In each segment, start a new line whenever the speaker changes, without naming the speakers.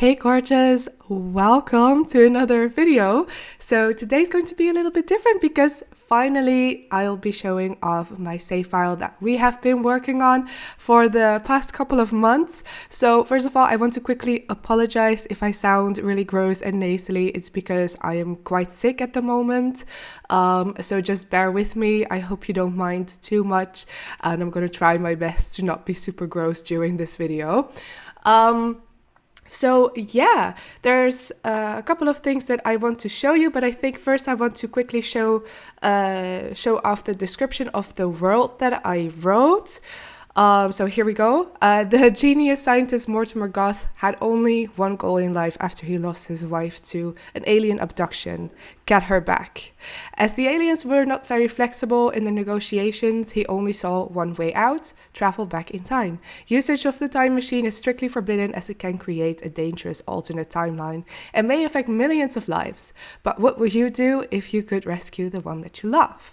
Hey gorgeous, welcome to another video. So today's going to be a little bit different because finally I'll be showing off my save file that we have been working on for the past couple of months. So first of all, I want to quickly apologize if I sound really gross and nasally. It's because I am quite sick at the moment. So just bear with me. I hope you don't mind too much, and I'm going to try my best to not be super gross during this video. So yeah, there's a couple of things that I want to show you, but I think first I want to quickly show off the description of the world that I wrote. So here we go. The genius scientist Mortimer Goth had only one goal in life after he lost his wife to an alien abduction: get her back. As the aliens were not very flexible in the negotiations, he only saw one way out: travel back in time. Usage of the time machine is strictly forbidden as it can create a dangerous alternate timeline and may affect millions of lives. But what would you do if you could rescue the one that you love?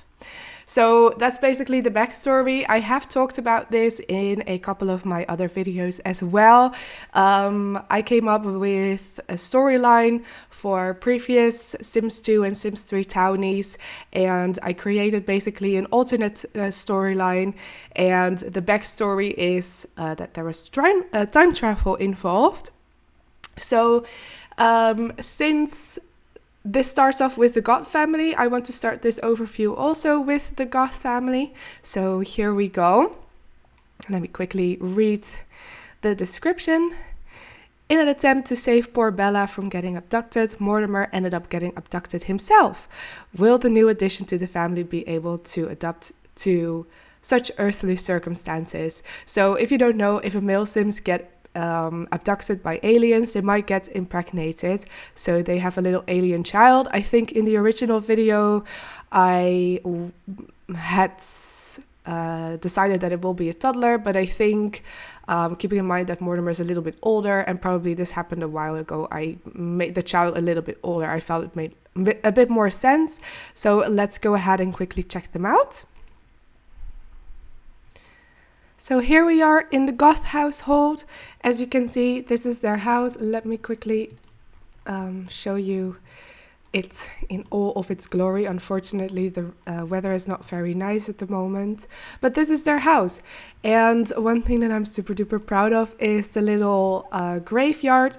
So that's basically the backstory. I have talked about this in a couple of my other videos as well. I came up with a storyline for previous Sims 2 and Sims 3 townies, and I created basically an alternate storyline, and the backstory is that there was time travel involved. So since this starts off with the Goth family, I want to start this overview also with the Goth family. So here we go. Let me quickly read the description. In an attempt to save poor Bella from getting abducted, Mortimer ended up getting abducted himself. Will the new addition to the family be able to adapt to such earthly circumstances? So if you don't know, if a male Sims get abducted by aliens, they might get impregnated, so they have a little alien child. I think in the original video I had decided that it will be a toddler, but I think keeping in mind that Mortimer is a little bit older and probably this happened a while ago, I made the child a little bit older. I felt it made a bit more sense. So let's go ahead and quickly check them out. So here we are in the Goth household. As you can see, this is their house. Let me quickly show you it in all of its glory. Unfortunately, the weather is not very nice at the moment, but this is their house. And one thing that I'm super duper proud of is the little graveyard.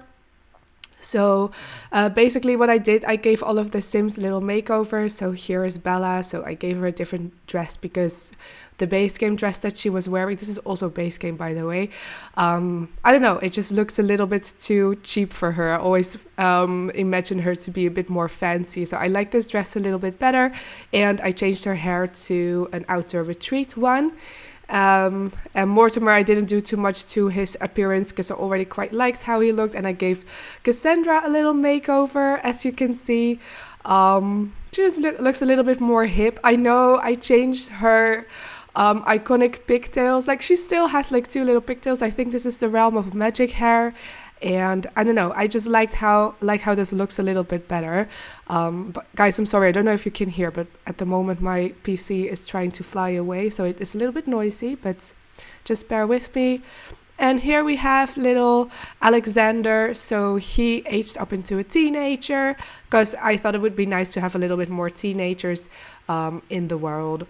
So basically what I did, I gave all of the Sims a little makeover. So here is Bella. So I gave her a different dress because the base game dress that she was wearing, this is also base game by the way, I don't know, it just looked a little bit too cheap for her. I always imagine her to be a bit more fancy, so I like this dress a little bit better, and I changed her hair to an outdoor retreat one. And Mortimer, I didn't do too much to his appearance because I already quite liked how he looked, and I gave Cassandra a little makeover, as you can see. She just looks a little bit more hip. I know I changed her iconic pigtails. Like, she still has like two little pigtails. I think this is the realm of magic hair, and I don't know, I just liked how this looks a little bit better. But guys, I'm sorry, I don't know if you can hear, but at the moment my PC is trying to fly away, so it is a little bit noisy, but just bear with me. And here we have little Alexander. So he aged up into a teenager because I thought it would be nice to have a little bit more teenagers in the world.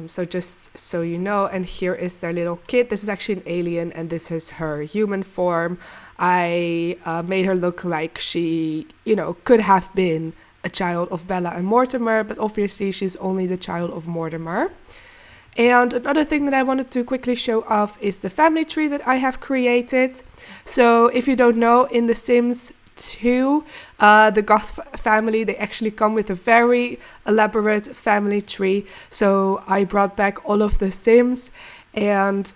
So just so you know, and here is their little kid. This is actually an alien, and this is her human form. I made her look like she, could have been a child of Bella and Mortimer, but obviously she's only the child of Mortimer. And another thing that I wanted to quickly show off is the family tree that I have created. So if you don't know, in The Sims 2, the Goth family, they actually come with a very elaborate family tree. So I brought back all of the Sims and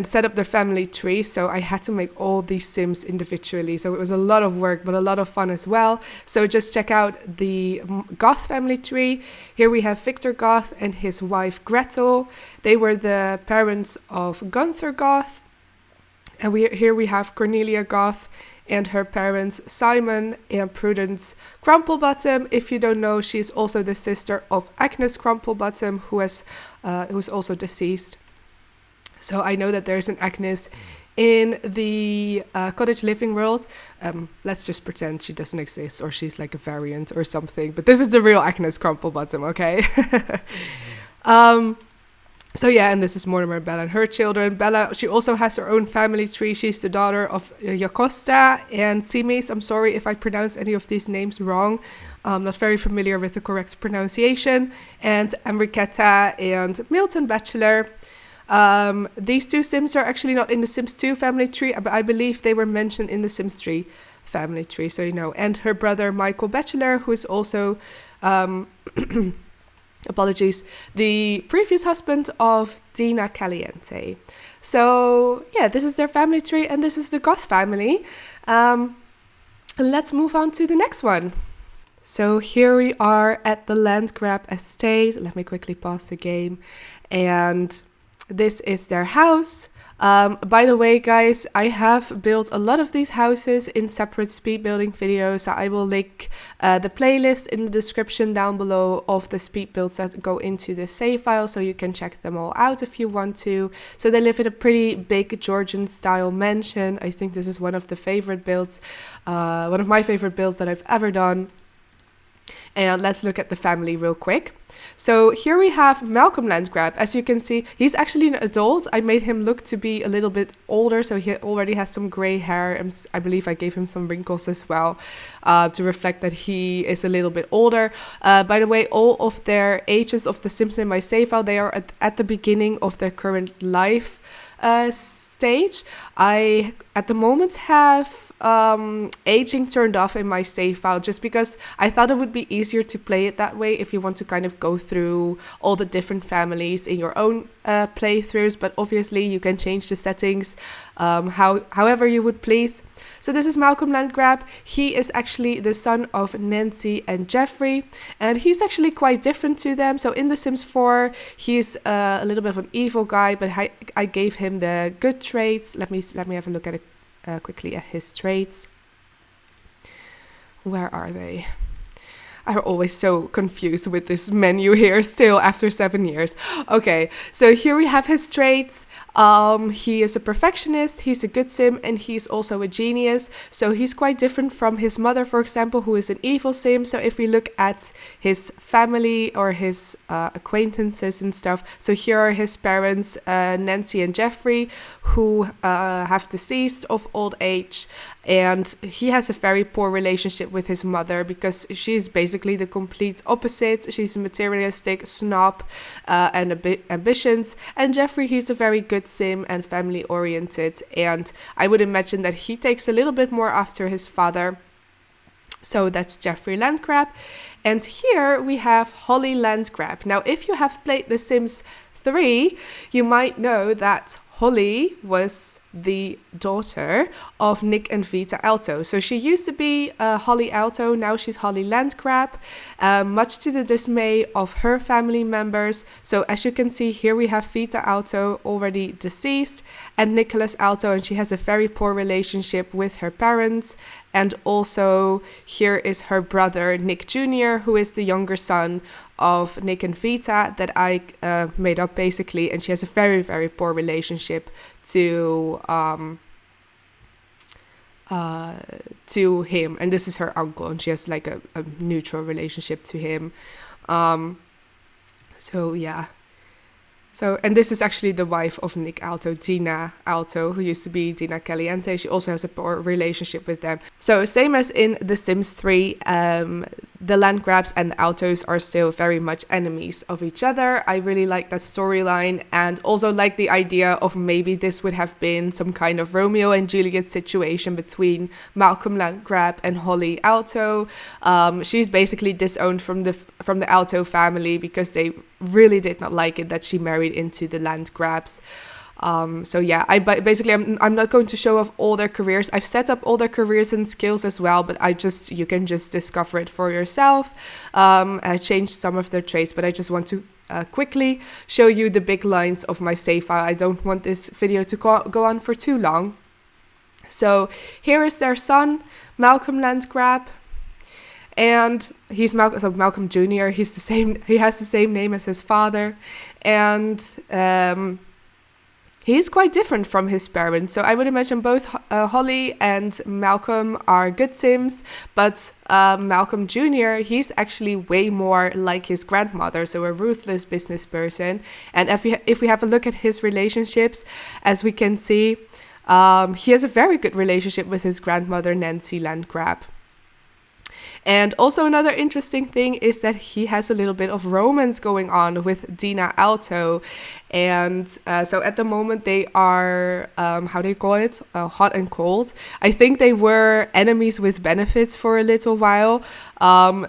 set up their family tree. So I had to make all these Sims individually. So it was a lot of work, but a lot of fun as well. So just check out the Goth family tree. Here we have Victor Goth and his wife Gretel. They were the parents of Gunther Goth. And here we have Cornelia Goth and her parents Simon and Prudence Crumplebottom. If you don't know, she's also the sister of Agnes Crumplebottom, who's also deceased. So I know that there's an Agnes in the cottage living world. Let's just pretend she doesn't exist, or she's like a variant or something. But this is the real Agnes Crumplebottom, okay? So yeah, and this is Mortimer, Bella, and her children. Bella, she also has her own family tree. She's the daughter of Jacosta and Simis. I'm sorry if I pronounce any of these names wrong. I'm not very familiar with the correct pronunciation. And Enriqueta and Milton Bachelor. These two Sims are actually not in the Sims 2 family tree, but I believe they were mentioned in the Sims 3 family tree, so you know. And her brother Michael Bachelor, who is also apologies, the previous husband of Dina Caliente. So yeah, this is their family tree, and this is the Goth family. Let's move on to the next one. So here we are at the Landgrab estate. Let me quickly pause the game. And this is their house. By the way, guys, I have built a lot of these houses in separate speed building videos. So I will link the playlist in the description down below of the speed builds that go into the save file, so you can check them all out if you want to. So they live in a pretty big Georgian style mansion. I think this is one of the favorite builds, one of my favorite builds that I've ever done. And let's look at the family real quick. So here we have Malcolm Landgrab. As you can see, he's actually an adult. I made him look to be a little bit older, so he already has some gray hair, and I believe I gave him some wrinkles as well, to reflect that he is a little bit older. By the way, all of their ages of the Sims in my save file, they are at the beginning of their current life stage. I, at the moment, have aging turned off in my save file, just because I thought it would be easier to play it that way if you want to kind of go through all the different families in your own playthroughs. But obviously you can change the settings however you would please. So this is Malcolm Landgrab. He is actually the son of Nancy and Jeffrey, and he's actually quite different to them. So in The Sims 4, he's a little bit of an evil guy, but I gave him the good traits. Let me have a look at it quickly at his traits. Where are they? I'm always so confused with this menu here still after 7 years. Okay, so here we have his traits. He is a perfectionist, he's a good sim, and he's also a genius. So he's quite different from his mother, for example, who is an evil sim. So if we look at his family or his acquaintances and stuff, so here are his parents, Nancy and Jeffrey, who have deceased of old age. And he has a very poor relationship with his mother because she's basically the complete opposite. She's a materialistic, snob, and a bit ambitious. And Jeffrey, he's a very good sim and family oriented. And I would imagine that he takes a little bit more after his father. So that's Jeffrey Landgrab. And here we have Holly Landgrab. Now, if you have played The Sims 3, you might know that Holly was the daughter of Nick and Vita Alto. So she used to be Holly Alto, now she's Holly Landgrab, much to the dismay of her family members. So as you can see here, we have Vita Alto already deceased, and Nicholas Alto, and she has a very poor relationship with her parents. And also here is her brother Nick Jr., who is the younger son of Nick and Vita that I made up basically, and she has a very, very poor relationship to him, and this is her uncle, and she has like a neutral relationship to him. So yeah. So, and this is actually the wife of Nick Alto, Dina Alto, who used to be Dina Caliente. She also has a poor relationship with them. So same as in The Sims 3, the Landgrabs and the Altos are still very much enemies of each other. I really like that storyline, and also like the idea of maybe this would have been some kind of Romeo and Juliet situation between Malcolm Landgrab and Holly Alto. She's basically disowned from the Alto family because they really did not like it that she married into the Landgrabs. So yeah, I'm not going to show off all their careers. I've set up all their careers and skills as well, but you can just discover it for yourself. I changed some of their traits, but I just want to quickly show you the big lines of my save file. I don't want this video to go on for too long. So here is their son, Malcolm Landgrab. And he's Malcolm Jr. He has the same name as his father, and he's quite different from his parents. So I would imagine both Holly and Malcolm are good Sims, but Malcolm Jr., he's actually way more like his grandmother, so a ruthless business person. And if we have a look at his relationships, as we can see, he has a very good relationship with his grandmother, Nancy Landgrab. And also another interesting thing is that he has a little bit of romance going on with Dina Alto. And so at the moment they are, how do you call it? Hot and cold. I think they were enemies with benefits for a little while.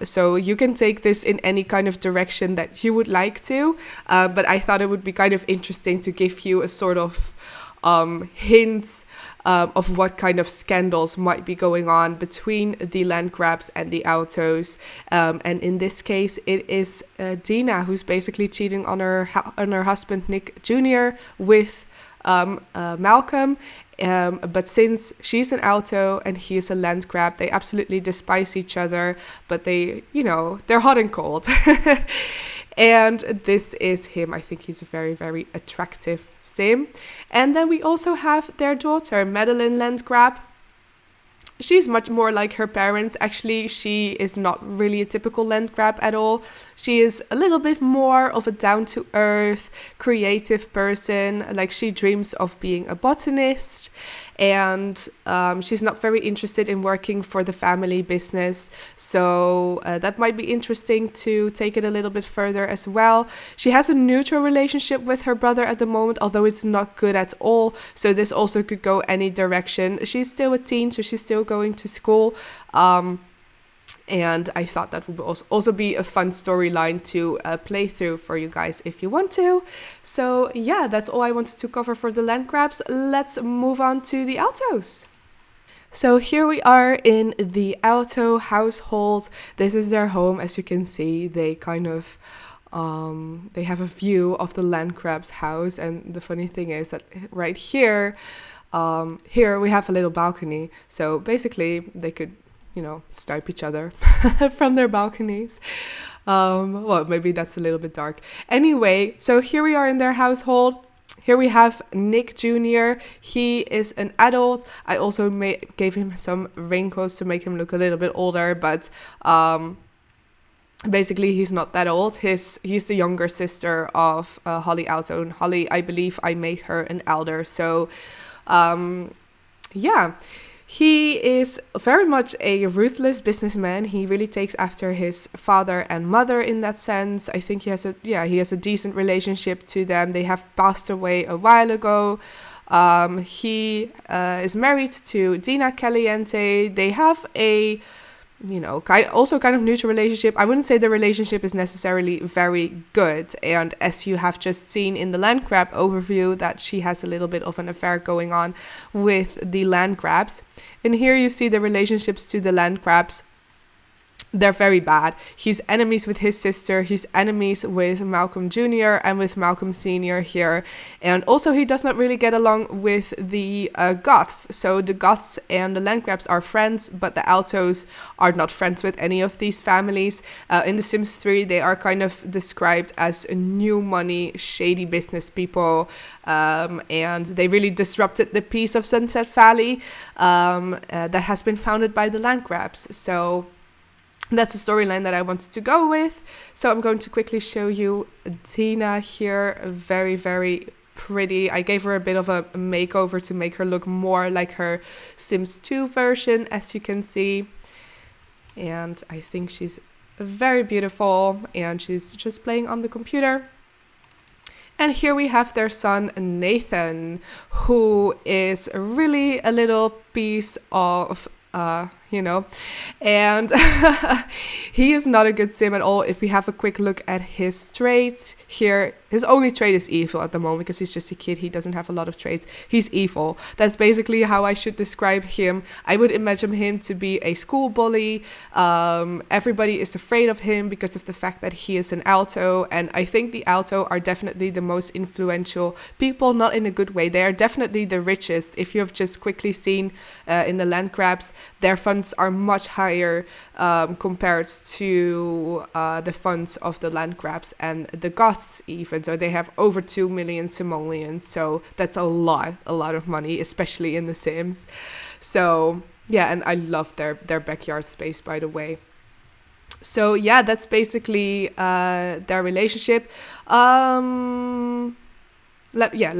So you can take this in any kind of direction that you would like to. But I thought it would be kind of interesting to give you a sort of hint of what kind of scandals might be going on between the Landgrabs and the Altos. And in this case, it is Dina who's basically cheating on her husband, Nick Jr., with Malcolm. But since she's an Alto and he is a Landgrab, they absolutely despise each other, but they, they're hot and cold. And this is him. I think he's a very, very attractive Sim. And then we also have their daughter, Madeline Landgrab. She's much more like her parents. Actually, she is not really a typical Landgrab at all. She is a little bit more of a down-to-earth, creative person. Like, she dreams of being a botanist. And she's not very interested in working for the family business. So that might be interesting to take it a little bit further as well. She has a neutral relationship with her brother at the moment, although it's not good at all. So this also could go any direction. She's still a teen, so she's still going to school. And I thought that would also be a fun storyline to play through for you guys if you want to. So yeah, that's all I wanted to cover for the Landgrabs. Let's move on to the Altos. So here we are in the Alto household. This is their home. As you can see, they kind of they have a view of the Landgrab's house. And the funny thing is that right here, here we have a little balcony. So basically they could snipe each other from their balconies. Well, maybe that's a little bit dark. Anyway, so here we are in their household. Here we have Nick Jr. He is an adult. I also gave him some wrinkles to make him look a little bit older, but basically he's not that old. He's the younger sister of Holly Alto. And Holly, I believe I made her an elder. So yeah. He is very much a ruthless businessman. He really takes after his father and mother in that sense. I think he has a decent relationship to them. They have passed away a while ago. He is married to Dina Caliente. They have a kind of neutral relationship. I wouldn't say the relationship is necessarily very good. And as you have just seen in the Landgrab overview, that she has a little bit of an affair going on with the Landgrabs. And here you see the relationships to the Landgrabs. They're very bad. He's enemies with his sister. He's enemies with Malcolm Jr. and with Malcolm Sr. here. And also he does not really get along with the Goths. So the Goths and the Landgrabs are friends, but the Altos are not friends with any of these families. In The Sims 3, they are kind of described as new money, shady business people. And they really disrupted the peace of Sunset Valley that has been founded by the Landgrabs. So that's a storyline that I wanted to go with. So I'm going to quickly show you Dina here. Very, very pretty. I gave her a bit of a makeover to make her look more like her Sims 2 version, as you can see. And I think she's very beautiful. And she's just playing on the computer. And here we have their son, Nathan, who is really a little piece of and he is not a good sim at all. If we have a quick look at his traits here, his only trait is evil at the moment because he's just a kid. He doesn't have a lot of traits. He's evil. That's basically how I should describe him. I would imagine him to be a school bully. Everybody is afraid of him because of the fact that he is an Alto, and I think the Alto are definitely the most influential people, not in a good way. They are definitely the richest. If you have just quickly seen in the Landgrabs, their funds are much higher compared to the funds of the Landgrabs and the Goths even. simoleons, or they have over 2 million simoleons. So that's a lot of money, especially in The Sims. So yeah, and I love their backyard space, by the way. So yeah, that's basically their relationship. Let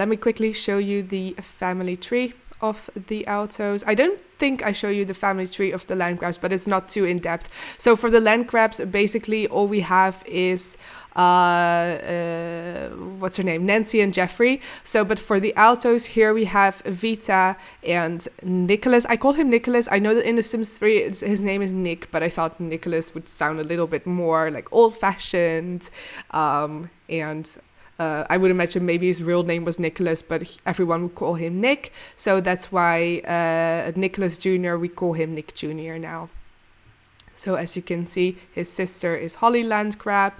me quickly show you the family tree of the Altos. I don't think I show you the family tree of the Landgrabs, but it's not too in depth. So for the Landgrabs, basically all we have is what's her name, Nancy and Jeffrey. So but for the Altos, here we have Vita and Nicholas. I called him Nicholas. I know that in The Sims 3 his name is Nick, but I thought Nicholas would sound a little bit more like old-fashioned, and I would imagine maybe his real name was Nicholas, but everyone would call him Nick. So that's why Nicholas Jr., we call him Nick Jr. now. So as you can see, his sister is Holly Landgrab.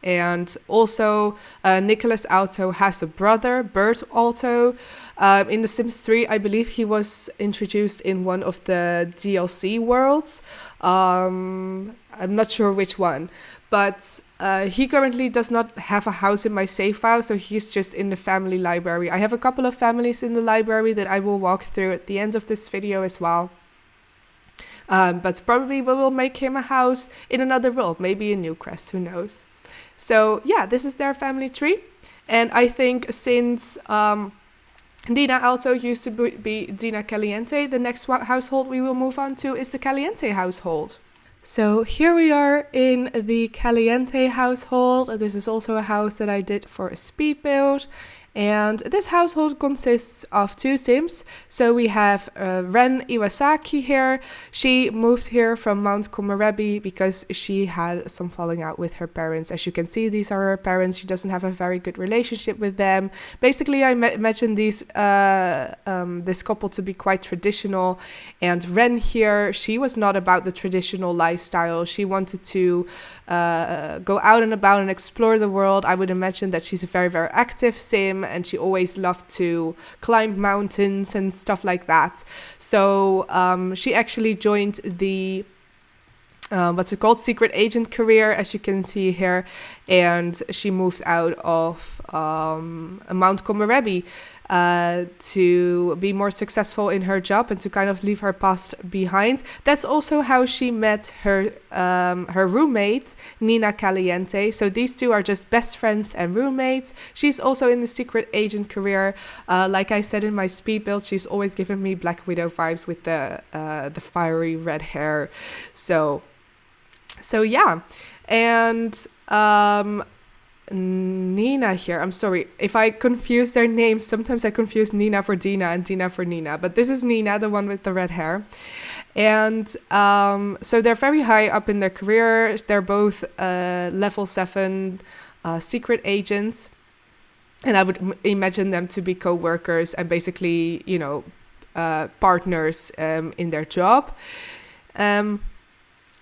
And also Nicholas Alto has a brother, Bert Alto. In The Sims 3, I believe he was introduced in one of the DLC worlds. I'm not sure which one. But he currently does not have a house in my save file, so he's just in the family library. I have a couple of families in the library that I will walk through at the end of this video as well. But probably we will make him a house in another world, maybe in Newcrest, who knows. So yeah, this is their family tree. And I think since Dina Alto used to be Dina Caliente, the next household we will move on to is the Caliente household. So here we are in the Caliente household. This is also a house that I did for a speed build. And this household consists of 2 Sims. So we have Ren Iwasaki here. She moved here from Mount Komorebi because she had some falling out with her parents. As you can see, these are her parents. She doesn't have a very good relationship with them. Basically, I imagine this couple to be quite traditional. And Ren here, she was not about the traditional lifestyle. She wanted to go out and about and explore the world. I would imagine that she's a very, very active Sim, and she always loved to climb mountains and stuff like that. So she actually joined the secret agent career, as you can see here, and she moved out of Mount Komorebi to be more successful in her job and to kind of leave her past behind. That's also how she met her roommate, Nina Caliente. So these two are just best friends and roommates. She's also in the secret agent career. Like I said in my speed build, she's always given me Black Widow vibes with the fiery red hair. So yeah, and Nina here, I'm sorry if I confuse their names. Sometimes I confuse Nina for Dina and Dina for Nina, but this is Nina, the one with the red hair. And so they're very high up in their career. They're both level 7 secret agents, and I would imagine them to be co-workers and basically, you know, partners in their job.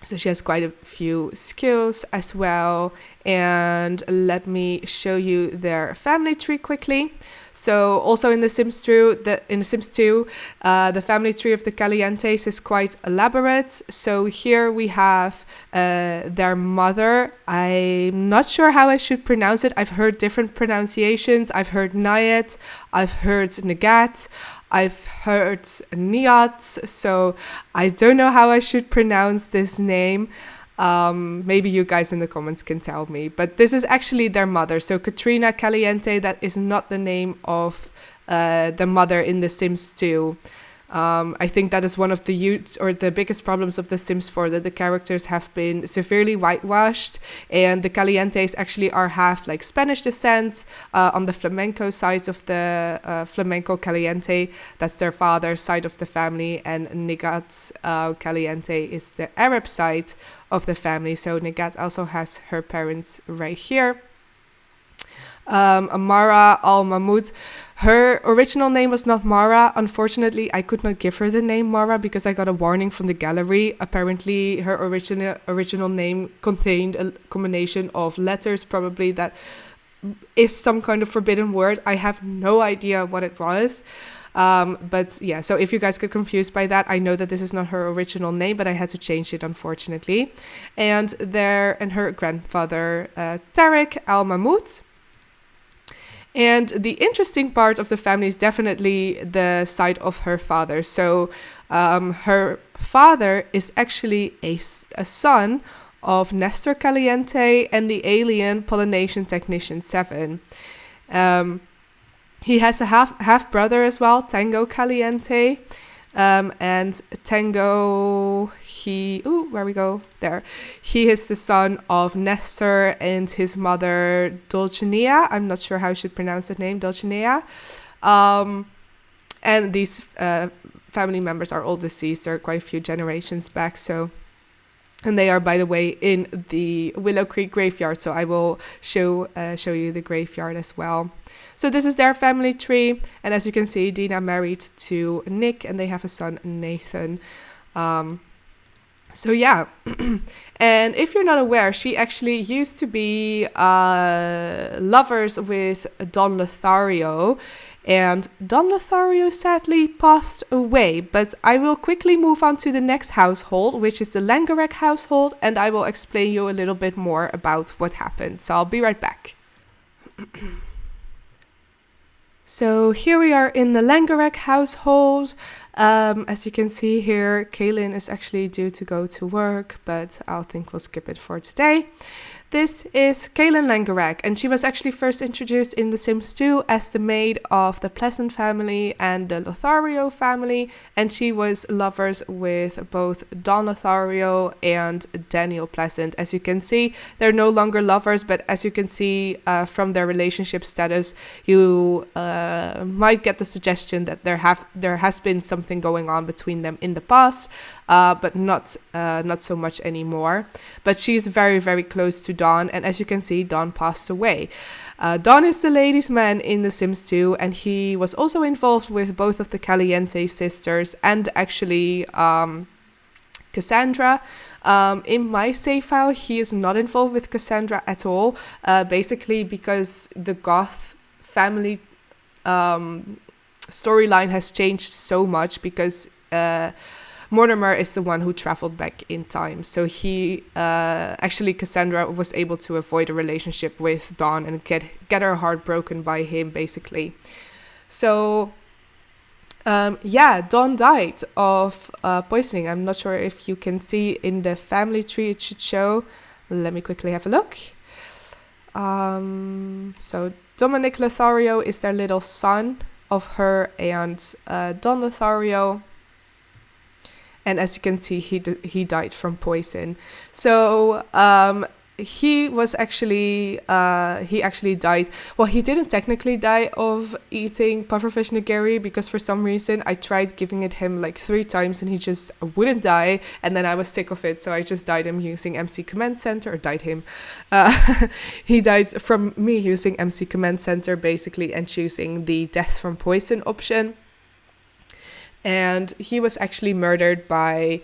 So she has quite a few skills as well. And let me show you their family tree quickly. So also in The Sims 2, the family tree of the Calientes is quite elaborate. So here we have their mother. I'm not sure how I should pronounce it. I've heard different pronunciations. I've heard Nayet, I've heard Nagat, I've heard Niat, so I don't know how I should pronounce this name. Maybe you guys in the comments can tell me. But this is actually their mother. So Katrina Caliente, that is not the name of the mother in The Sims 2. I think that is one of the biggest problems of The Sims 4, that the characters have been severely whitewashed, and the Calientes actually are half like Spanish descent on the flamenco side of the flamenco Caliente. That's their father's side of the family, and Nigat Caliente is the Arab side of the family. So Nigat also has her parents right here. Amara Al-Mahmoud. Her original name was not Mara. Unfortunately, I could not give her the name Mara because I got a warning from the gallery. Apparently, her original name contained a combination of letters, probably that is some kind of forbidden word. I have no idea what it was. But yeah, so if you guys get confused by that, I know that this is not her original name, but I had to change it, unfortunately. And her grandfather, Tarek Al-Mahmoud. And the interesting part of the family is definitely the side of her father. So her father is actually a son of Nestor Caliente and the alien Pollination Technician 7. He has a half brother as well, Tango Caliente. And Tango, where we go? There. He is the son of Nestor and his mother, Dulcinea. I'm not sure how I should pronounce that name, Dulcinea. And these family members are all deceased. They're quite a few generations back, so... And they are, by the way, in the Willow Creek graveyard, so I will show you the graveyard as well. So this is their family tree, and as you can see, Dina married to Nick, and they have a son, Nathan. So yeah, and if you're not aware, she actually used to be lovers with Don Lothario, and Don Lothario sadly passed away. But I will quickly move on to the next household, which is the Langerak household, and I will explain you a little bit more about what happened. So I'll be right back. So here we are in the Langerak household. As you can see here, Kaylynn is actually due to go to work, but I think we'll skip it for today. This is Kaylynn Langerak, and she was actually first introduced in The Sims 2 as the maid of the Pleasant family and the Lothario family, and she was lovers with both Don Lothario and Daniel Pleasant. As you can see, they're no longer lovers, but as you can see from their relationship status, you might get the suggestion that there has been something going on between them in the past. But not so much anymore. But she's very, very close to Don, and as you can see, Don passed away. Don is the ladies' man in The Sims 2, and he was also involved with both of the Caliente sisters and actually Cassandra. In my save file, he is not involved with Cassandra at all, basically because the Goth Family storyline has changed so much because... Mortimer is the one who traveled back in time. So actually Cassandra was able to avoid a relationship with Dawn and get her heart broken by him, basically. So, Dawn died of poisoning. I'm not sure if you can see in the family tree it should show. Let me quickly have a look. So Dominic Lothario is their little son of her and Don Lothario. And as you can see, he died from poison. So he actually died. Well, he didn't technically die of eating pufferfish nigiri because for some reason I tried giving it him like 3 times and he just wouldn't die. And then I was sick of it, so I just died him using MC Command Center, or died him. He died from me using MC Command Center basically and choosing the death from poison option. And he was actually murdered by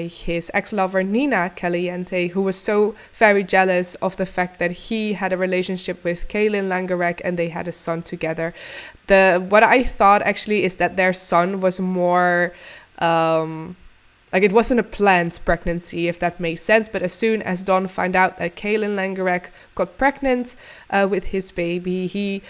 his ex-lover Nina Caliente, who was so very jealous of the fact that he had a relationship with Kaylynn Langerak and they had a son together. What I thought actually is that their son was more it wasn't a planned pregnancy, if that makes sense. But as soon as Don found out that Kaylynn Langerak got pregnant with his baby, he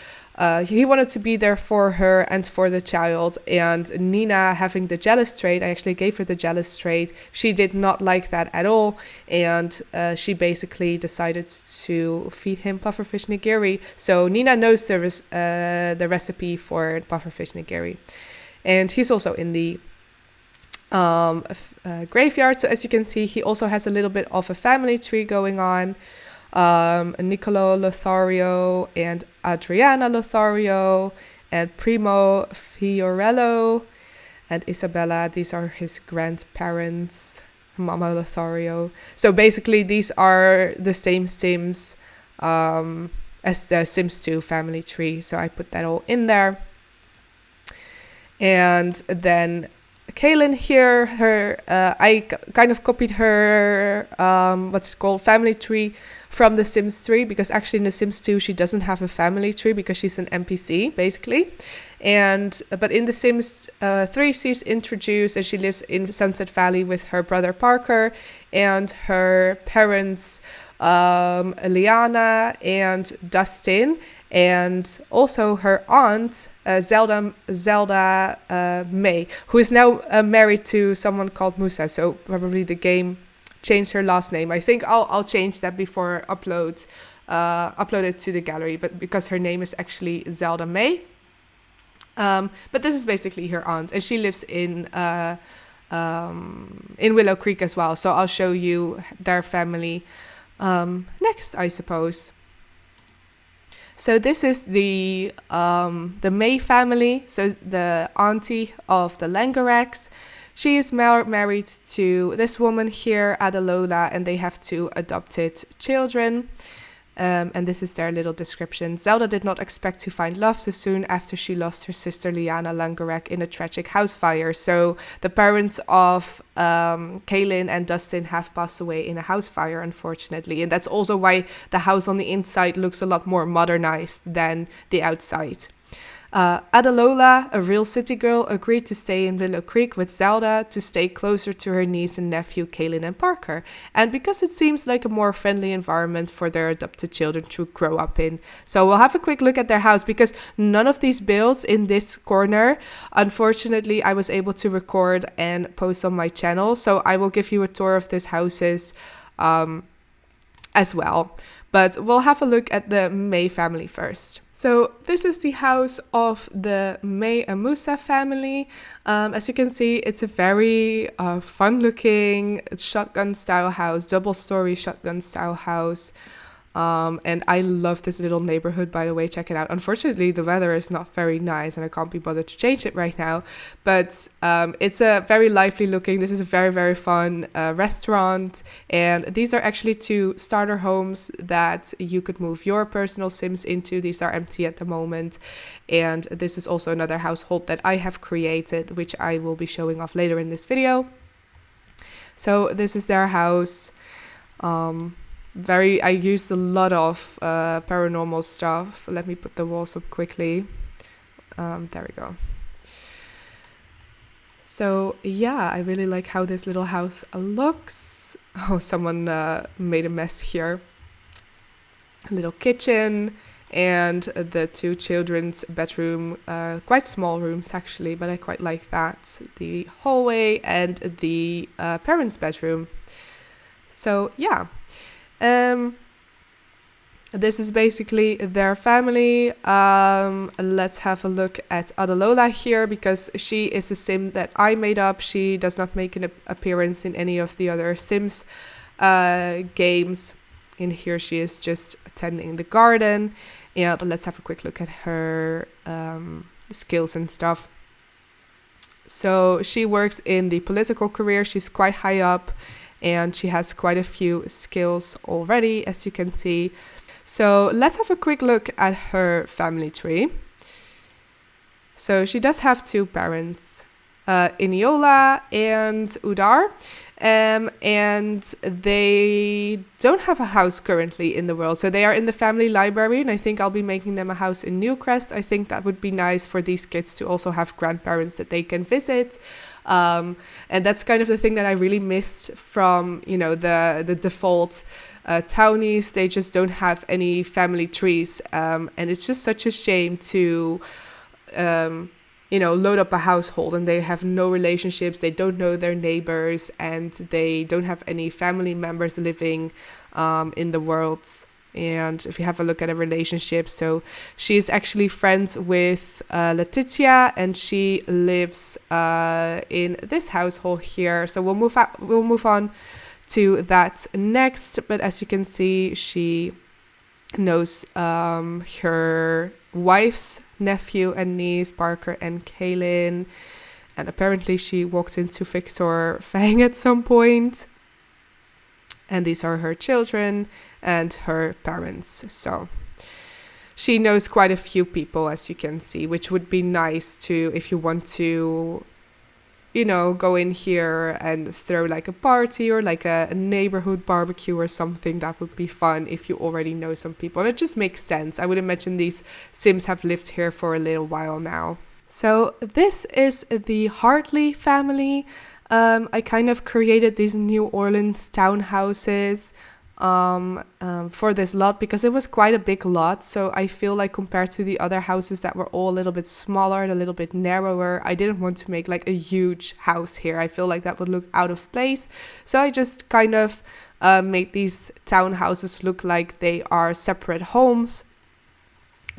wanted to be there for her and for the child. And Nina, having the jealous trait, I actually gave her the jealous trait. She did not like that at all. And she basically decided to feed him pufferfish nigiri. So Nina knows the recipe for pufferfish nigiri. And he's also in the graveyard. So as you can see, he also has a little bit of a family tree going on. Niccolo Lothario and Adriana Lothario and Primo Fiorello and Isabella. These are his grandparents, Mama Lothario. So basically these are the same Sims as the Sims 2 family tree. So I put that all in there. And then Kaylynn here, I kind of copied her family tree from The Sims 3, because actually in The Sims 2 she doesn't have a family tree because she's an NPC basically. But in The Sims 3 she's introduced and she lives in Sunset Valley with her brother Parker and her parents Liana and Dustin, and also her aunt, Zelda May, who is now married to someone called Musa. So probably the game changed her last name. I think I'll change that before upload it to the gallery, but because her name is actually Zelda May. But this is basically her aunt, and she lives in Willow Creek as well. So I'll show you their family next, I suppose. So this is the May family, so the auntie of the Langeraks. She is married to this woman here, Adalola, and they have 2 adopted children. And this is their little description. Zelda did not expect to find love so soon after she lost her sister Liana Langerak in a tragic house fire. So the parents of Kaylynn and Dustin have passed away in a house fire, unfortunately. And that's also why the house on the inside looks a lot more modernized than the outside. Adalola, a real city girl, agreed to stay in Willow Creek with Zelda to stay closer to her niece and nephew Kaylynn and Parker, and because it seems like a more friendly environment for their adopted children to grow up in. So we'll have a quick look at their house, because none of these builds in this corner, unfortunately, I was able to record and post on my channel, so I will give you a tour of these houses as well. But we'll have a look at the May family first. So this is the house of the May and Musa family. As you can see, it's a very fun-looking shotgun-style house, double-story shotgun-style house. And I love this little neighborhood, by the way. Check it out. Unfortunately, the weather is not very nice and I can't be bothered to change it right now. But it's a very lively looking. This is a very, very fun restaurant. And these are actually 2 starter homes that you could move your personal Sims into. These are empty at the moment. And this is also another household that I have created, which I will be showing off later in this video. So this is their house. I used a lot of paranormal stuff. Let me put the walls up quickly. There we go. So yeah, I really like how this little house looks. Oh, someone made a mess here. A little kitchen and the 2 children's bedroom, quite small rooms actually, but I quite like that. The hallway and the parents' bedroom. So yeah. This is basically their family. Let's have a look at Adalola here, because she is a sim that I made up. She does not make an appearance in any of the other Sims games. In here she is just tending the garden. And let's have a quick look at her skills and stuff. So she works in the political career. She's quite high up. And she has quite a few skills already, as you can see. So let's have a quick look at her family tree. So she does have 2 parents, Iniola and Udar. And they don't have a house currently in the world. So they are in the family library, and I think I'll be making them a house in Newcrest. I think that would be nice for these kids to also have grandparents that they can visit. And that's kind of the thing that I really missed from, the default townies. They just don't have any family trees. And it's just such a shame to, load up a household and they have no relationships. They don't know their neighbors and they don't have any family members living in the world. And if you have a look at a relationship, so she is actually friends with Letitia, and she lives in this household here. So we'll move on to that next. But as you can see, she knows her wife's nephew and niece, Parker and Kaylynn. And apparently she walked into Victor Fang at some point. And these are her children and her parents. So she knows quite a few people, as you can see, which would be nice to, if you want to, go in here and throw like a party or like a neighborhood barbecue or something. That would be fun if you already know some people. And it just makes sense. I would imagine these Sims have lived here for a little while now. So this is the Hartley family. I kind of created these New Orleans townhouses. for this lot, because it was quite a big lot. So I feel like compared to the other houses that were all a little bit smaller and a little bit narrower, I didn't want to make like a huge house here. I feel like that would look out of place. So I just kind of made these townhouses look like they are separate homes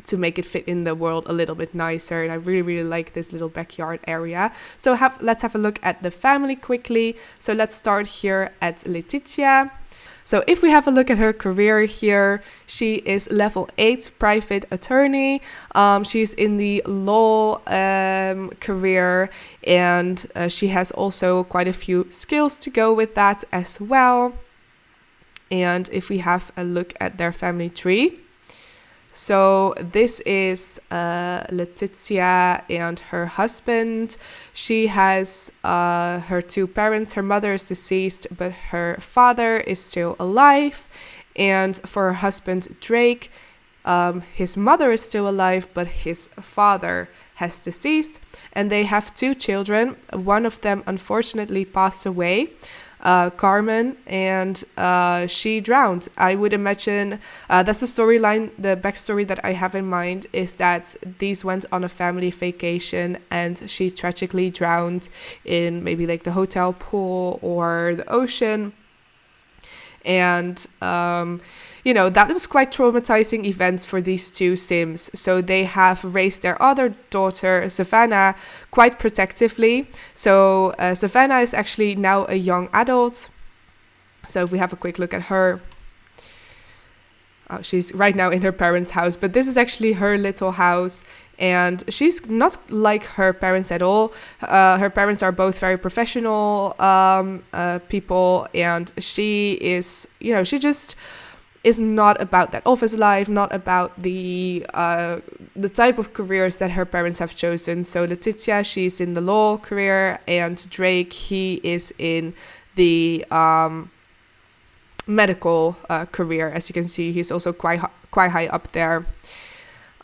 to make it fit in the world a little bit nicer. And I really, really like this little backyard area. So let's have a look at the family quickly. So let's start here at Letitia. So if we have a look at her career here, she is level 8 private attorney. She's in the law career, and she has also quite a few skills to go with that as well. And if we have a look at their family tree, so this is Letitia and her husband. She has her 2 parents. Her mother is deceased, but her father is still alive. And for her husband, Drake, his mother is still alive, but his father has deceased. And they have 2 children. One of them unfortunately passed away. Carmen, and she drowned. I would imagine that's the storyline. The backstory that I have in mind is that these went on a family vacation and she tragically drowned in maybe like the hotel pool or the ocean. And you know, that was quite traumatizing events for these 2 Sims. So they have raised their other daughter, Savannah, quite protectively. So Savannah is actually now a young adult. So if we have a quick look at her, she's right now in her parents' house, but this is actually her little house. And she's not like her parents at all. Her parents are both very professional people, and she is, you know, she just is not about that office life, not about the type of careers that her parents have chosen. So Letitia, she's in the law career, and Drake, he is in the medical career. As you can see, he's also quite high up there.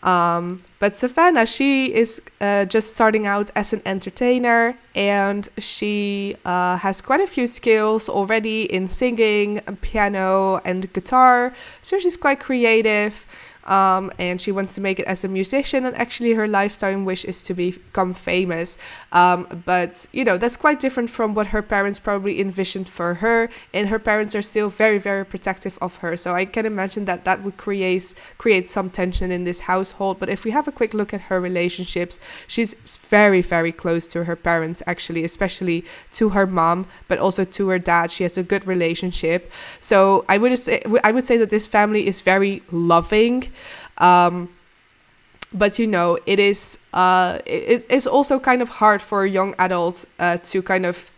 But Savannah, she is just starting out as an entertainer, and she has quite a few skills already in singing, piano, and guitar. So she's quite creative. And she wants to make it as a musician, and actually her lifetime wish is to become famous. But, you know, that's quite different from what her parents probably envisioned for her, and her parents are still very, very protective of her. So I can imagine that that would create some tension in this household. But if we have a quick look at her relationships, she's very, very close to her parents, actually, especially to her mom, but also to her dad. She has a good relationship. So I would say that this family is very loving. But you know, it is it's also kind of hard for a young adult to kind of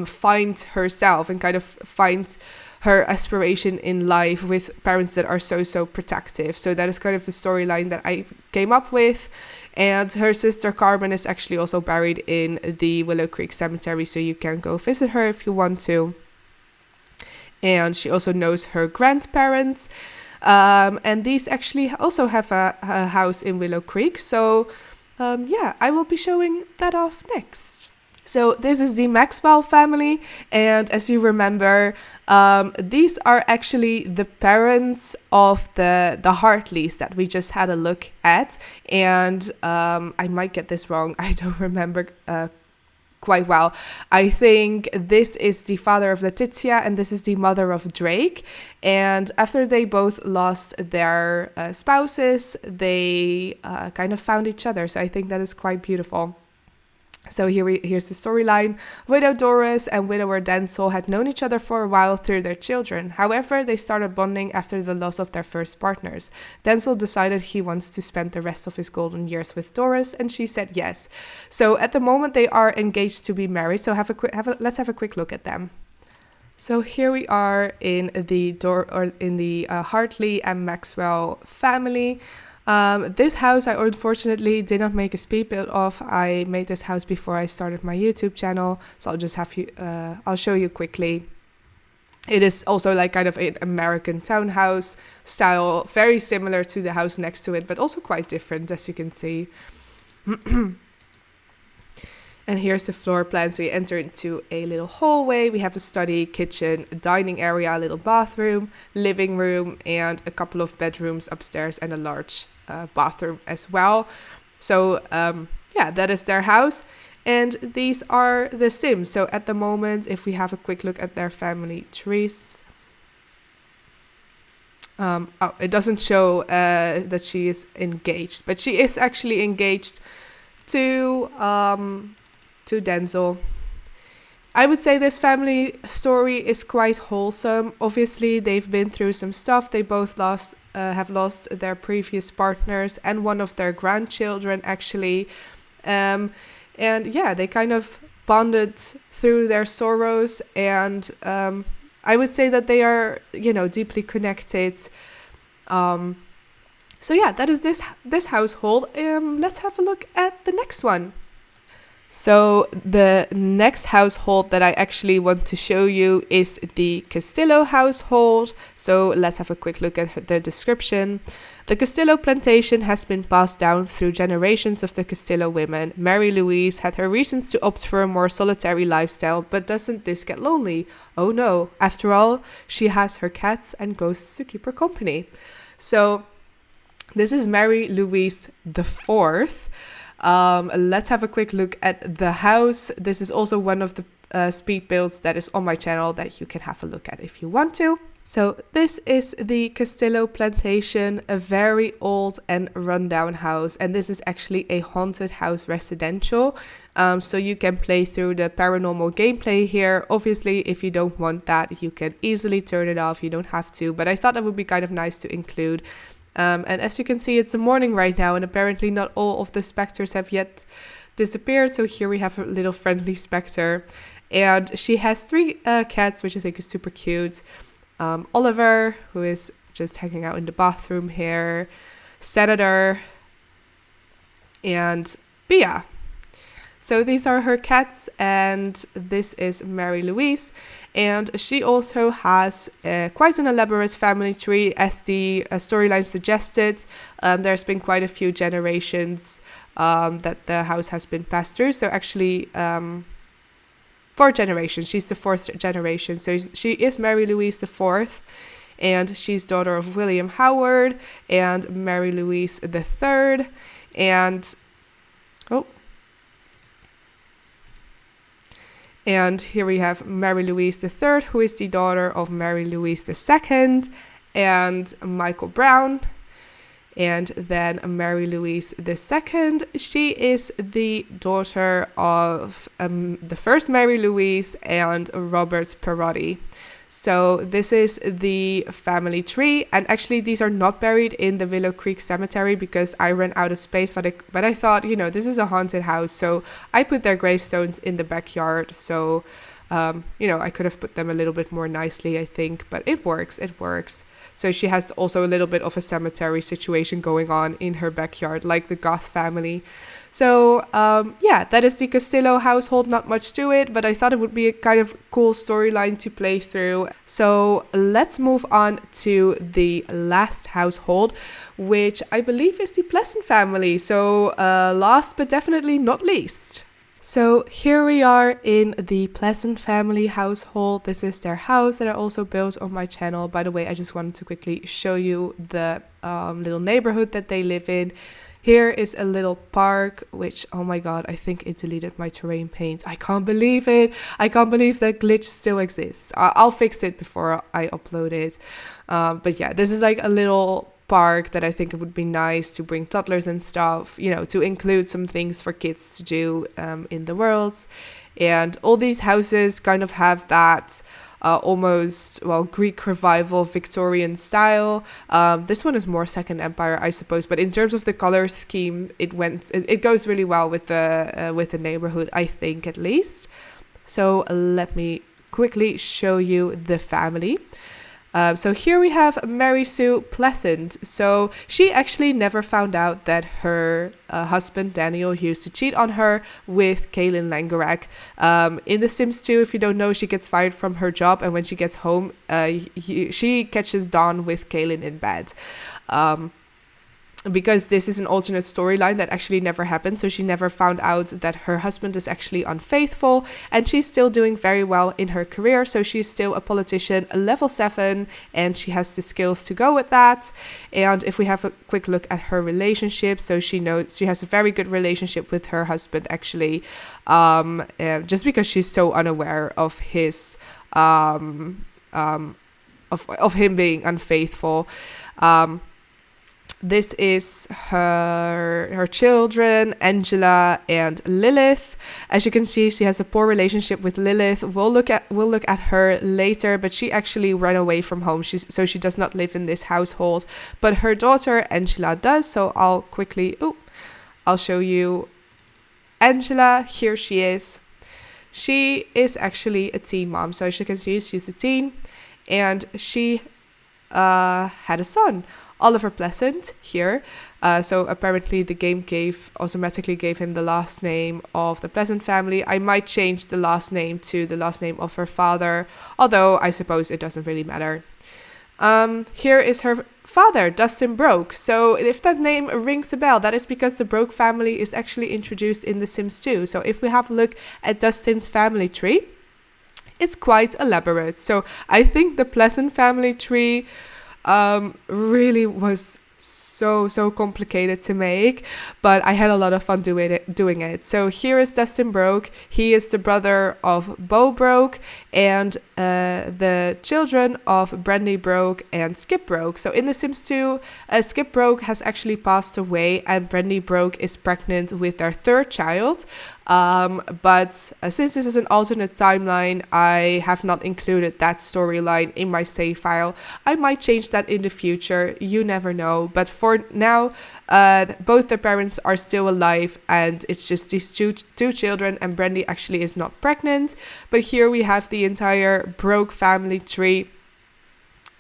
find herself and kind of find her aspiration in life with parents that are so protective. So that is kind of the storyline that I came up with. And her sister Carmen is actually also buried in the Willow Creek Cemetery, so you can go visit her if you want to. And she also knows her grandparents. And these actually also have a house in Willow Creek. So yeah, I will be showing that off next. So this is the Maxwell family. And as you remember, these are actually the parents of the Hartleys that we just had a look at. And I might get this wrong. I don't remember quite well. I think this is the father of Letitia and this is the mother of Drake. And after they both lost their spouses, they kind of found each other. So I think that is quite beautiful. So here's the storyline. Widow Doris and widower Denzel had known each other for a while through their children. However, they started bonding after the loss of their first partners. Denzel decided he wants to spend the rest of his golden years with Doris, and she said yes. So at the moment, they are engaged to be married. So let's have a quick look at them. So here we are in the Hartley and Maxwell family. This house I unfortunately did not make a speed build of. I made this house before I started my YouTube channel, so I'll show you quickly. It is also like kind of an American townhouse style, very similar to the house next to it, but also quite different, as you can see. And here's the floor plan. So you enter into a little hallway. We have a study, kitchen, a dining area, a little bathroom, living room, and a couple of bedrooms upstairs and a large bathroom as well. So yeah, that is their house. And these are the Sims. So at the moment, if we have a quick look at their family trees. Oh, it doesn't show that she is engaged, but she is actually engaged to Denzel. I would say this family story is quite wholesome. Obviously, they've been through some stuff. They both have lost their previous partners and one of their grandchildren, actually. And yeah, they kind of bonded through their sorrows. And I would say that they are, deeply connected. So yeah, that is this household. Let's have a look at the next one. So the next household that I actually want to show you is the Castillo household. So let's have a quick look at the description. The Castillo Plantation has been passed down through generations of the Castillo women. Mary Louise had her reasons to opt for a more solitary lifestyle, but doesn't this get lonely? Oh no, after all, she has her cats and ghosts to keep her company. So this is Mary Louise the Fourth. Let's have a quick look at the house. This is also one of the speed builds that is on my channel that you can have a look at if you want to. So this is the Castillo Plantation, a very old and rundown house, and this is actually a haunted house residential. So you can play through the paranormal gameplay here. Obviously, if you don't want that, you can easily turn it off. You don't have to, but I thought that would be kind of nice to include. And as you can see, it's the morning right now, and apparently not all of the specters have yet disappeared. So here we have a little friendly specter, and she has 3 cats, which I think is super cute. Oliver, who is just hanging out in the bathroom here, Senator, and Bia. So these are her cats, and this is Mary Louise. And she also has quite an elaborate family tree, as the storyline suggested. There's been quite a few generations that the house has been passed through. So actually 4 generations. She's the 4th generation. So she is Mary Louise the 4th. And she's daughter of William Howard and Mary Louise the 3rd. And here we have Mary Louise III, who is the daughter of Mary Louise II and Michael Brown. And then Mary Louise II, she is the daughter of the first Mary Louise and Robert Perotti. So this is the family tree, and actually these are not buried in the Willow Creek Cemetery because I ran out of space, but I thought, this is a haunted house, so I put their gravestones in the backyard. So, I could have put them a little bit more nicely, I think, but it works. So she has also a little bit of a cemetery situation going on in her backyard, like the Goth family. So, yeah, that is the Castillo household. Not much to it, but I thought it would be a kind of cool storyline to play through. So let's move on to the last household, which I believe is the Pleasant family. So last but definitely not least. So here we are in the Pleasant family household. This is their house that I also built on my channel. By the way, I just wanted to quickly show you the little neighborhood that they live in. Here is a little park, which, oh my god, I think it deleted my terrain paint. I can't believe it. I can't believe that glitch still exists. I'll fix it before I upload it. But yeah, this is like a little park that I think it would be nice to bring toddlers and stuff, to include some things for kids to do in the world. And all these houses kind of have that almost, Greek revival Victorian style. This one is more Second Empire, I suppose, but in terms of the color scheme, it goes really well with the neighborhood, I think, at least. So let me quickly show you the family. So here we have Mary Sue Pleasant. So she actually never found out that her husband Daniel used to cheat on her with Kaylynn Langerak. In The Sims 2, if you don't know, she gets fired from her job, and when she gets home, she catches Dawn with Kaylynn in bed. because this is an alternate storyline that actually never happened. So she never found out that her husband is actually unfaithful, and she's still doing very well in her career. So she's still a politician, a level 7, and she has the skills to go with that. And if we have a quick look at her relationship, so she knows she has a very good relationship with her husband, actually, just because she's so unaware of his of him being unfaithful. This is her children, Angela and Lilith. As you can see, she has a poor relationship with Lilith. We'll look at her later, but she actually ran away from home. So she does not live in this household, but her daughter Angela does. So I'll show you Angela. Here she is. She is actually a teen mom. So as you can see, she's a teen, and she had a son, Oliver Pleasant, here. So apparently the game automatically gave him the last name of the Pleasant family. I might change the last name to the last name of her father, although I suppose it doesn't really matter. Here is her father, Dustin Broke. So if that name rings a bell, that is because the Broke family is actually introduced in The Sims 2. So if we have a look at Dustin's family tree, it's quite elaborate. So I think the Pleasant family tree really was so complicated to make, but I had a lot of fun doing it. So here is Dustin Broke. He is the brother of Bo Broke and the children of Brandy Broke and Skip Broke. So in The Sims 2, Skip Broke has actually passed away, and Brandy Broke is pregnant with their third child. But since this is an alternate timeline, I have not included that storyline in my save file. I might change that in the future, you never know. But for now, both their parents are still alive, and it's just these two children, and Brandy actually is not pregnant. But here we have the entire Broke family tree.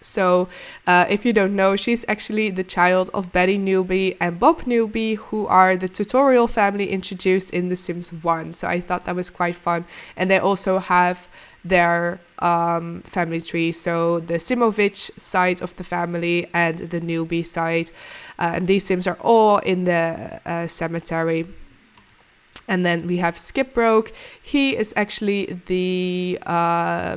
So if you don't know, she's actually the child of Betty Newby and Bob Newby, who are the tutorial family introduced in The Sims 1. So I thought that was quite fun. And they also have their family tree. So the Simovich side of the family and the Newby side. And these Sims are all in the cemetery. And then we have Skip Broke. He is actually the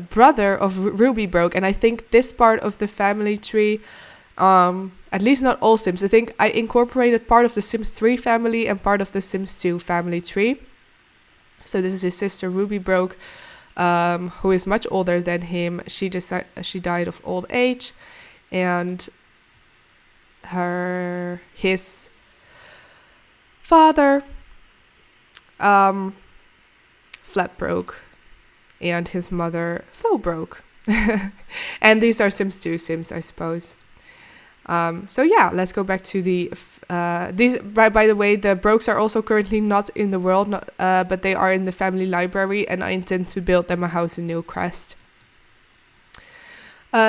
brother of Ruby Broke. And I think this part of the family tree, at least not all Sims, I think I incorporated part of the Sims 3 family and part of the Sims 2 family tree. So this is his sister Ruby Broke, who is much older than him. She died of old age. And his father Flat Broke, and his mother Flo Broke. And these are Sims 2 Sims, I suppose. So yeah, let's go back to these. By the way, the Brokes are also currently not in the world, but they are in the family library, and I intend to build them a house in Newcrest.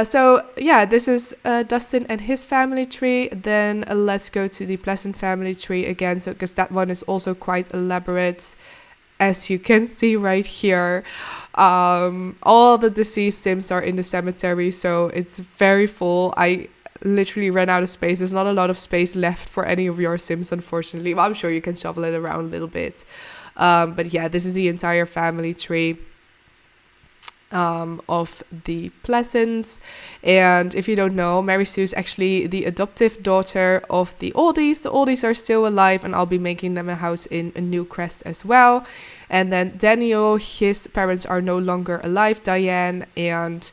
So yeah, this is Dustin and his family tree. Then let's go to the Pleasant family tree again, so because that one is also quite elaborate, as you can see right here. All the deceased Sims are in the cemetery, so it's very full. I literally ran out of space. There's not a lot of space left for any of your Sims, unfortunately. Well, I'm sure you can shovel it around a little bit. But yeah, this is the entire family tree of the Pleasants. And if you don't know, Mary Sue is actually the adoptive daughter of the Oldies. The Oldies are still alive, and I'll be making them a house in Newcrest as well. And then Daniel, his parents are no longer alive, Diane and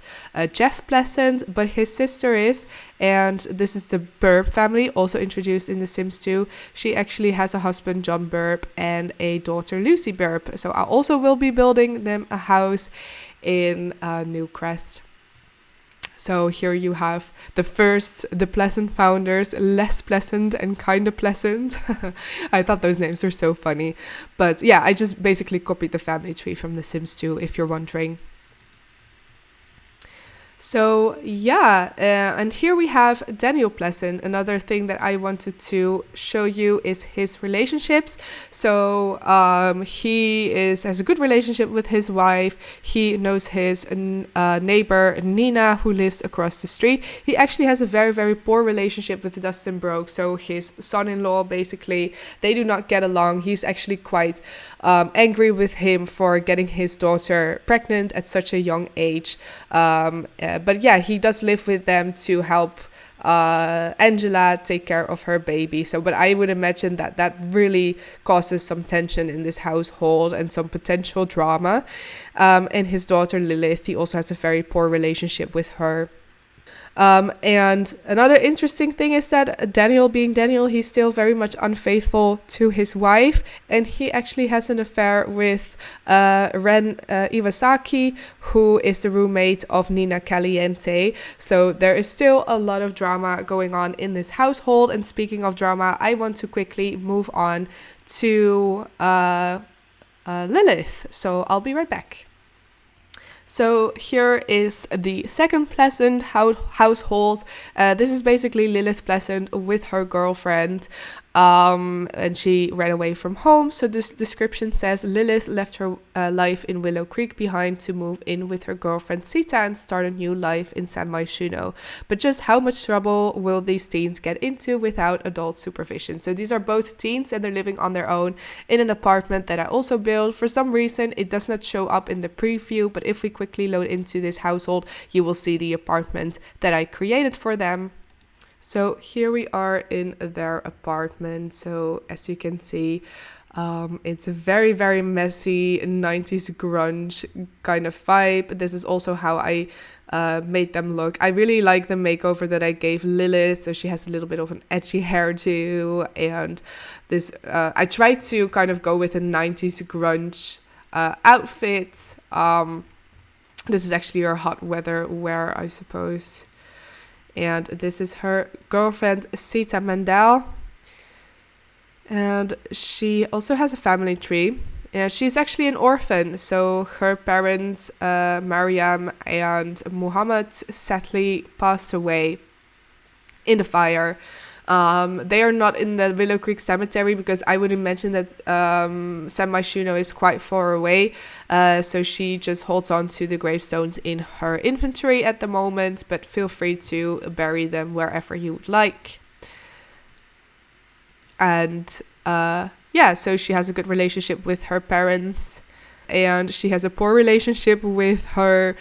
Jeff Pleasant, but his sister is. And this is the Burp family, also introduced in The Sims 2. She actually has a husband, John Burp, and a daughter, Lucy Burp. So I also will be building them a house in Newcrest. So here you have the Pleasant founders, Less Pleasant and Kinda Pleasant. I thought those names were so funny. But yeah, I just basically copied the family tree from The Sims 2, if you're wondering. So yeah, and here we have Daniel Pleasant. Another thing that I wanted to show you is his relationships. So he has a good relationship with his wife. He knows his neighbor Nina, who lives across the street. He actually has a very, very poor relationship with Dustin Broke. So his son-in-law, basically, they do not get along. He's actually quite angry with him for getting his daughter pregnant at such a young age. But yeah, he does live with them to help Angela take care of her baby. So, but I would imagine that really causes some tension in this household and some potential drama. And his daughter Lilith, he also has a very poor relationship with her. And another interesting thing is that Daniel, being Daniel, he's still very much unfaithful to his wife, and he actually has an affair with Ren Iwasaki, who is the roommate of Nina Caliente. So there is still a lot of drama going on in this household. And speaking of drama, I want to quickly move on to Lilith. So I'll be right back. So here is the second Pleasant household. This is basically Lilith Pleasant with her girlfriend. And she ran away from home. So this description says Lilith left her life in Willow Creek behind to move in with her girlfriend Sita and start a new life in San Myshuno. But just how much trouble will these teens get into without adult supervision? So these are both teens and they're living on their own in an apartment that I also built. For some reason, it does not show up in the preview, but if we quickly load into this household, you will see the apartment that I created for them. So here we are in their apartment. So as you can see, it's a very, very messy 90s grunge kind of vibe. This is also how I made them look. I really like the makeover that I gave Lilith. So she has a little bit of an edgy hairdo. And this, I tried to kind of go with a 90s grunge outfit. This is actually her hot weather wear, I suppose. And this is her girlfriend, Sita Mandel. And she also has a family tree. And she's actually an orphan. So her parents, Mariam and Muhammad, sadly passed away in the fire. They are not in the Willow Creek Cemetery because I would imagine that San Myshuno is quite far away. So she just holds on to the gravestones in her inventory at the moment, but feel free to bury them wherever you would like. And yeah, so she has a good relationship with her parents, and she has a poor relationship with her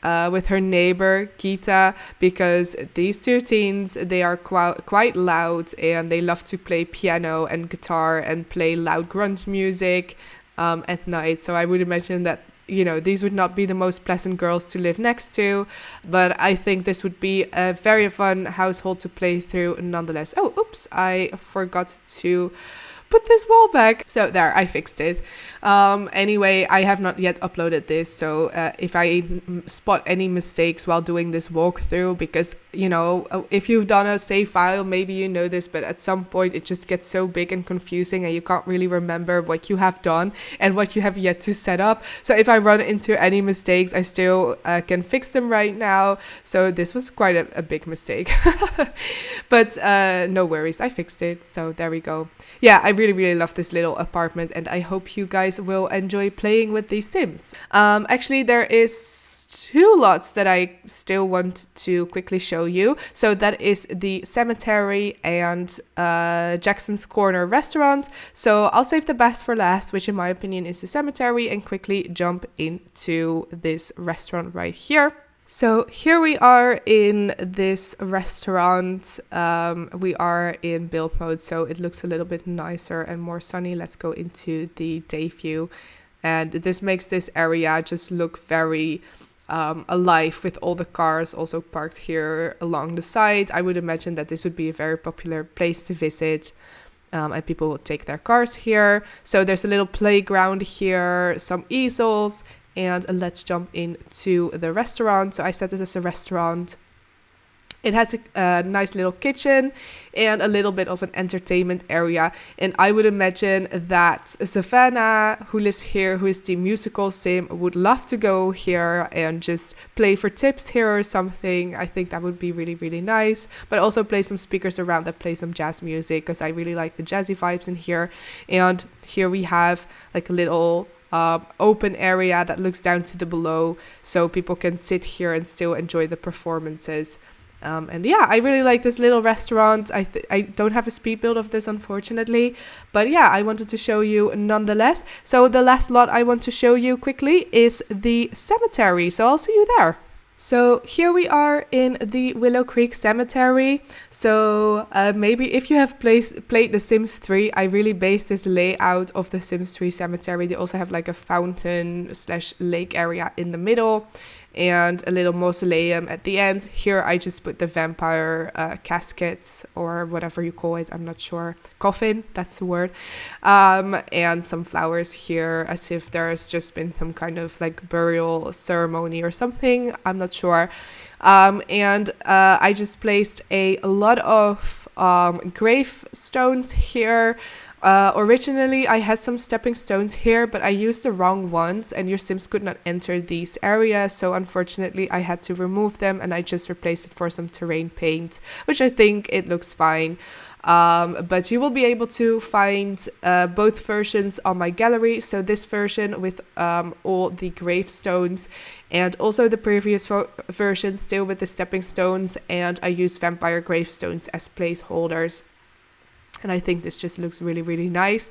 neighbor Gita, because these two teens, they are quite loud and they love to play piano and guitar and play loud grunge music at night. So I would imagine that, you know, these would not be the most pleasant girls to live next to, but I think this would be a very fun household to play through nonetheless. Oh, oops, I forgot to put this wall back. So there, I fixed it. Anyway, I have not yet uploaded this, so if I spot any mistakes while doing this walkthrough, because, you know, if you've done a save file, maybe you know this, but at some point it just gets so big and confusing and you can't really remember what you have done and what you have yet to set up. So if I run into any mistakes, I still can fix them right now. So this was quite a big mistake. But no worries, I fixed it. So there we go. Yeah, I really love this little apartment, and I hope you guys will enjoy playing with these Sims. Actually, there is 2 lots that I still want to quickly show you. So that is the cemetery and Jackson's Corner restaurant. So I'll save the best for last, which in my opinion is the cemetery, and quickly jump into this restaurant right here. So here we are in this restaurant. We are in build mode, so it looks a little bit nicer and more sunny. Let's go into the day view. And this makes this area just look very alive, with all the cars also parked here along the side. I would imagine that this would be a very popular place to visit. And people will take their cars here. So there's a little playground here, some easels. And let's jump into the restaurant. So I said this is a restaurant. It has a nice little kitchen and a little bit of an entertainment area. And I would imagine that Savannah, who lives here, who is the musical sim, would love to go here and just play for tips here or something. I think that would be really, really nice. But also play some speakers around that play some jazz music, because I really like the jazzy vibes in here. And here we have like a little open area that looks down to the below, so people can sit here and still enjoy the performances. And yeah, I really like this little restaurant. I don't have a speed build of this, unfortunately. But yeah, I wanted to show you nonetheless. So the last lot I want to show you quickly is the cemetery. So I'll see you there. So here we are in the Willow Creek Cemetery. So maybe if you have played The Sims 3, I really based this layout of the Sims 3 cemetery. They also have like a fountain / lake area in the middle and a little mausoleum at the end. Here I just put the vampire caskets, or whatever you call it, I'm not sure. Coffin, that's the word. And some flowers here, as if there's just been some kind of like burial ceremony or something, I'm not sure. And I just placed a lot of gravestones here. Originally, I had some stepping stones here, but I used the wrong ones and your Sims could not enter these areas. So unfortunately, I had to remove them and I just replaced it for some terrain paint, which I think it looks fine. But you will be able to find both versions on my gallery. So this version with all the gravestones, and also the previous version still with the stepping stones, and I use vampire gravestones as placeholders. And I think this just looks really, really nice.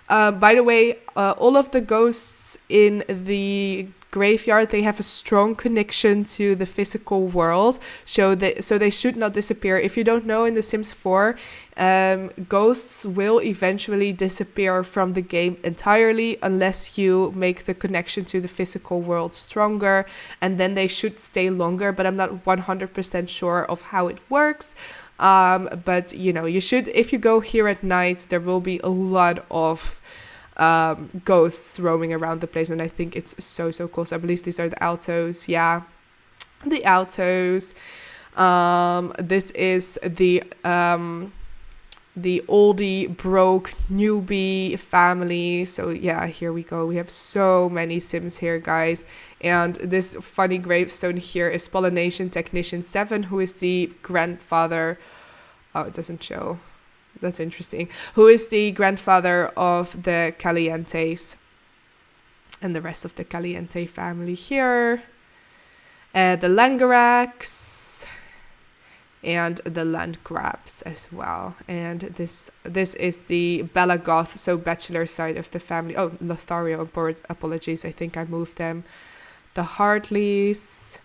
By the way, all of the ghosts in the graveyard, they have a strong connection to the physical world. So they should not disappear. If you don't know, in The Sims 4, ghosts will eventually disappear from the game entirely unless you make the connection to the physical world stronger. And then they should stay longer, but I'm not 100% sure of how it works. But you know, you should, if you go here at night, there will be a lot of ghosts roaming around the place, and I think it's so cool. So I believe these are the Altos. Yeah, the Altos. This is the oldie broke newbie family. So yeah, here we go. We have so many Sims here, guys. And this funny gravestone here is Pollination Technician 7, who is the grandfather. Oh, it doesn't show. That's interesting. Who is the grandfather of the Calientes. And the rest of the Caliente family here. The Langeraks. And the Landgrabs as well. And this is the Bella Goth, so bachelor side of the family. Oh, Lothario, apologies. I think I moved them. The Hartleys.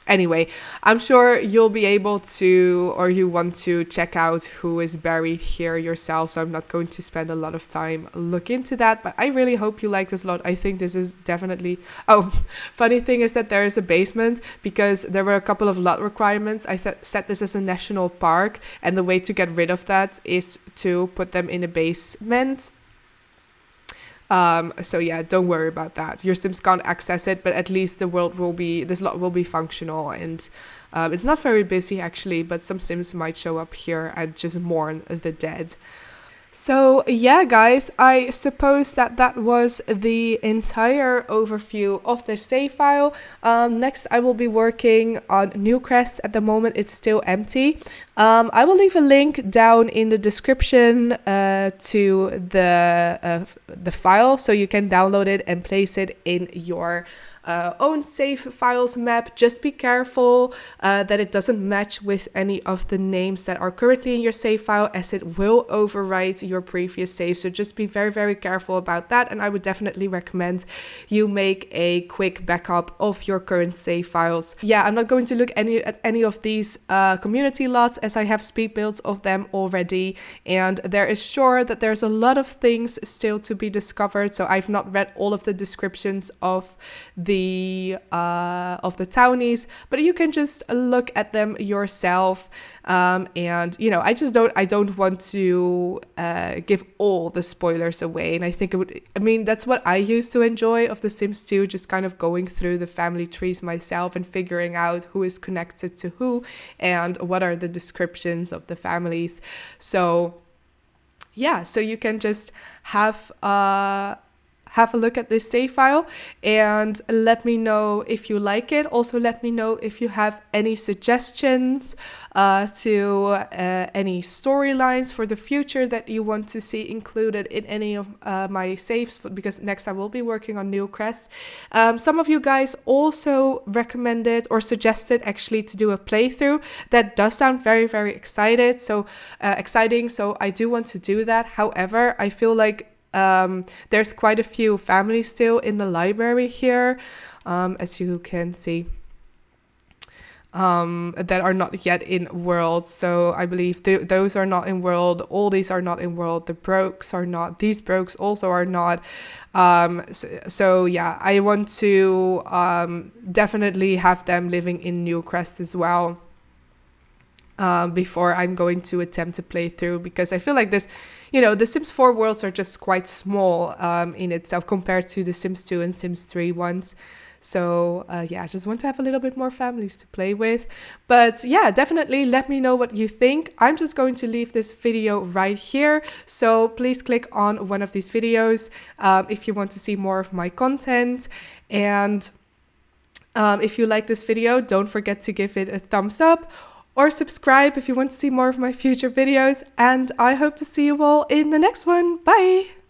Anyway, I'm sure you'll be able to, or you want to check out who is buried here yourself. So I'm not going to spend a lot of time look into that, but I really hope you like this lot. I think this is definitely... Oh, funny thing is that there is a basement because there were a couple of lot requirements. I set this as a national park, and the way to get rid of that is to put them in a basement. So yeah, don't worry about that. Your Sims can't access it, but at least this lot will be functional, and it's not very busy actually, but some Sims might show up here and just mourn the dead. So yeah, guys, I suppose that was the entire overview of the save file. Next, I will be working on Newcrest. At the moment, it's still empty. I will leave a link down in the description to the file, so you can download it and place it in your own save files map. Just be careful that it doesn't match with any of the names that are currently in your save file, as it will overwrite your previous save. So just be very, very careful about that, and I would definitely recommend you make a quick backup of your current save files. Yeah, I'm not going to look at any of these community lots as I have speed builds of them already, and there is sure that there's a lot of things still to be discovered. So I've not read all of the descriptions of the townies, but you can just look at them yourself. And you know, I don't want to give all the spoilers away, and I think that's what I used to enjoy of The Sims 2, just kind of going through the family trees myself and figuring out who is connected to who and what are the descriptions of the families. So yeah, so you can just have a look at this save file and let me know if you like it. Also, let me know if you have any suggestions to any storylines for the future that you want to see included in any of my saves, because next I will be working on Newcrest. Some of you guys also recommended or suggested actually to do a playthrough. That does sound very, very exciting. So I do want to do that. However, I feel like there's quite a few families still in the library here, as you can see, that are not yet in world. So I believe those are not in world. All these are not in world. The Brokes are not. These Brokes also are not. So yeah, I want to definitely have them living in Newcrest as well. Before I'm going to attempt to play through, because I feel like this, you know, the Sims 4 worlds are just quite small in itself compared to the Sims 2 and Sims 3 ones. So yeah, I just want to have a little bit more families to play with. But yeah, definitely let me know what you think. I'm just going to leave this video right here. So please click on one of these videos if you want to see more of my content. And if you like this video, don't forget to give it a thumbs up, or subscribe if you want to see more of my future videos, and I hope to see you all in the next one. Bye!